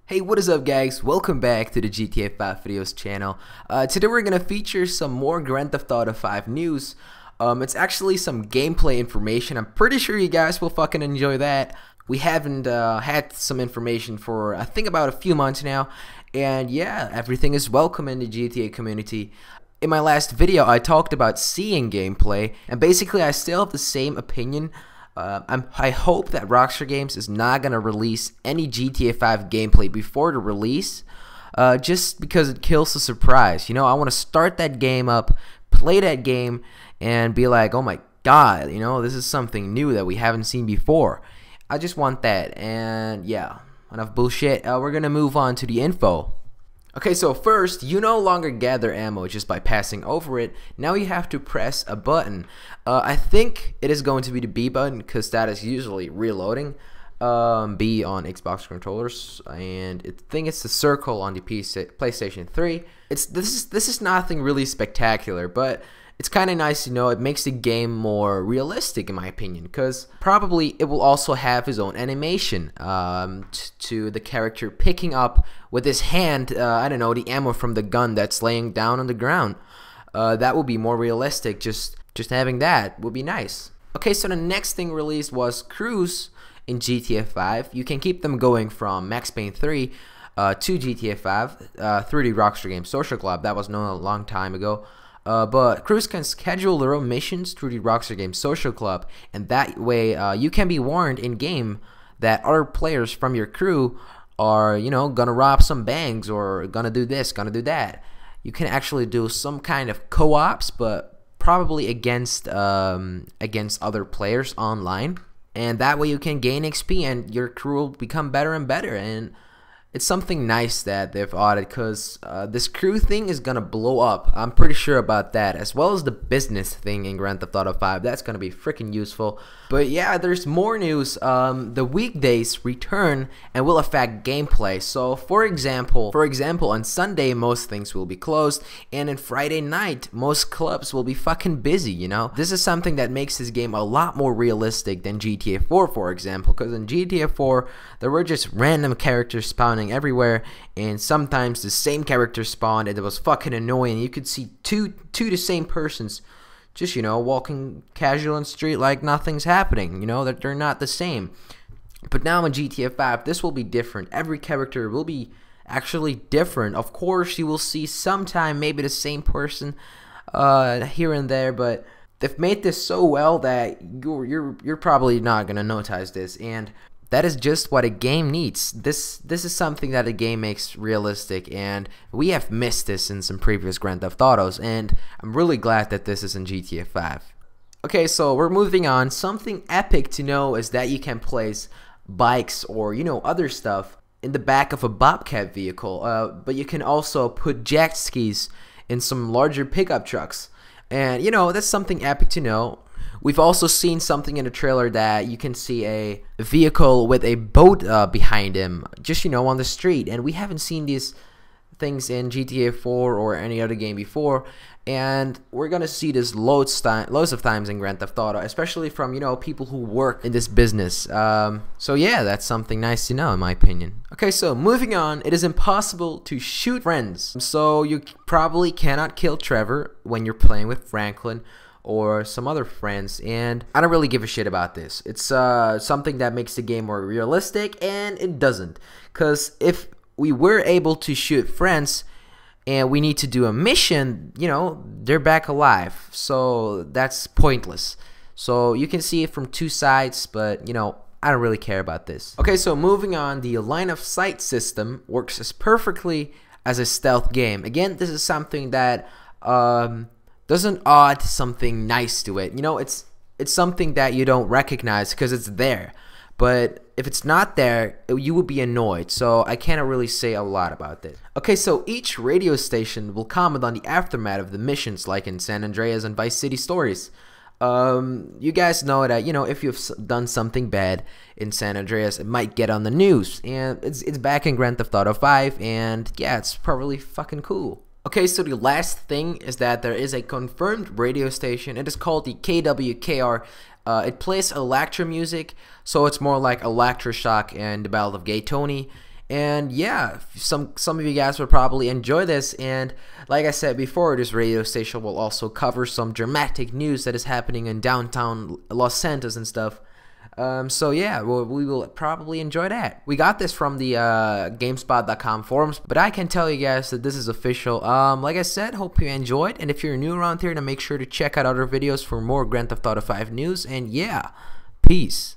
Hey, what is up guys? Welcome back to the GTA 5 videos channel. Today we're going to feature some more Grand Theft Auto 5 news. It's actually some gameplay information. I'm pretty sure you guys will fucking enjoy that. We haven't had some information for I think about a few months now. And yeah, everything is welcome in the GTA community. In my last video I talked about seeing gameplay, and basically I still have the same opinion. I hope that Rockstar Games is not going to release any GTA 5 gameplay before the release, just because it kills the surprise. You know, I want to start that game up, play that game, and be like, oh my god, you know, this is something new that we haven't seen before. I just want that, and yeah, enough bullshit. We're going to move on to the info. Okay, so first, you no longer gather ammo just by passing over it. Now you have to press a button. I think it is going to be the B button because that is usually reloading. B on Xbox controllers, and I think it's the circle on the PlayStation 3. This is nothing really spectacular, but it's kind of nice, you know. It makes the game more realistic, in my opinion, because probably it will also have his own animation to the character picking up with his hand, I don't know, the ammo from the gun that's laying down on the ground. That would be more realistic. Just having that would be nice. Okay, so the next thing released was crews in GTA 5. You can keep them going from Max Payne 3 to GTA 5 through the Rockstar Games Social Club. That was known a long time ago. But crews can schedule their own missions through the Rockstar Games Social Club, and that way you can be warned in game that other players from your crew are, you know, gonna rob some banks or gonna do this, gonna do that. You can actually do some kind of co-ops, but probably against other players online, and that way you can gain XP and your crew will become better and better. And it's something nice that they've added, because this crew thing is gonna blow up. I'm pretty sure about that, as well as the business thing in Grand Theft Auto 5. That's gonna be freaking useful. But yeah, there's more news. The weekdays return and will affect gameplay. So for example, on Sunday most things will be closed, and on Friday night most clubs will be fucking busy. You know, this is something that makes this game a lot more realistic than GTA 4, for example. Because in GTA 4 there were just random characters spawning everywhere, and sometimes the same character spawned, and it was fucking annoying. You could see two the same persons just, you know, walking casual on the street like nothing's happening, you know, that they're not the same. But now in GTA 5 this will be different. Every character will be actually different. Of course you will see sometime maybe the same person here and there, but they've made this so well that you're probably not gonna notice this, and that is just what a game needs. This is something that a game makes realistic, and we have missed this in some previous Grand Theft Autos, and I'm really glad that this is in GTA 5. Okay, so we're moving on. Something epic to know is that you can place bikes or, you know, other stuff in the back of a Bobcat vehicle, but you can also put jet skis in some larger pickup trucks, and you know, that's something epic to know. We've also seen something in the trailer that you can see a vehicle with a boat behind him, just, you know, on the street, and we haven't seen these things in GTA 4 or any other game before, and we're gonna see this loads of times in Grand Theft Auto, especially from, you know, people who work in this business. So yeah, that's something nice to know, in my opinion. Okay, so moving on, it is impossible to shoot friends, so you probably cannot kill Trevor when you're playing with Franklin or some other friends, and I don't really give a shit about this. It's something that makes the game more realistic, and it doesn't, because if we were able to shoot friends and we need to do a mission, you know, they're back alive, so that's pointless. So you can see it from two sides, but you know, I don't really care about this. Okay, so moving on, the line of sight system works as perfectly as a stealth game. Again, this is something that doesn't add something nice to it. You know, it's something that you don't recognize because it's there. But if it's not there, you would be annoyed. So I cannot really say a lot about this. Okay, so each radio station will comment on the aftermath of the missions, like in San Andreas and Vice City Stories. You guys know that, you know, if you've done something bad in San Andreas, it might get on the news. And it's back in Grand Theft Auto 5, and yeah, it's probably fucking cool. Okay, so the last thing is that there is a confirmed radio station. It is called the KWKR. It plays electro music, so it's more like Electroshock and the Battle of Gay Tony. And yeah, some of you guys would probably enjoy this. And like I said before, this radio station will also cover some dramatic news that is happening in downtown Los Santos and stuff. So yeah, we will probably enjoy that. We got this from the GameSpot.com forums, but I can tell you guys that this is official. Like I said, hope you enjoyed, and if you're new around here, then make sure to check out other videos for more Grand Theft Auto 5 news. And yeah, peace.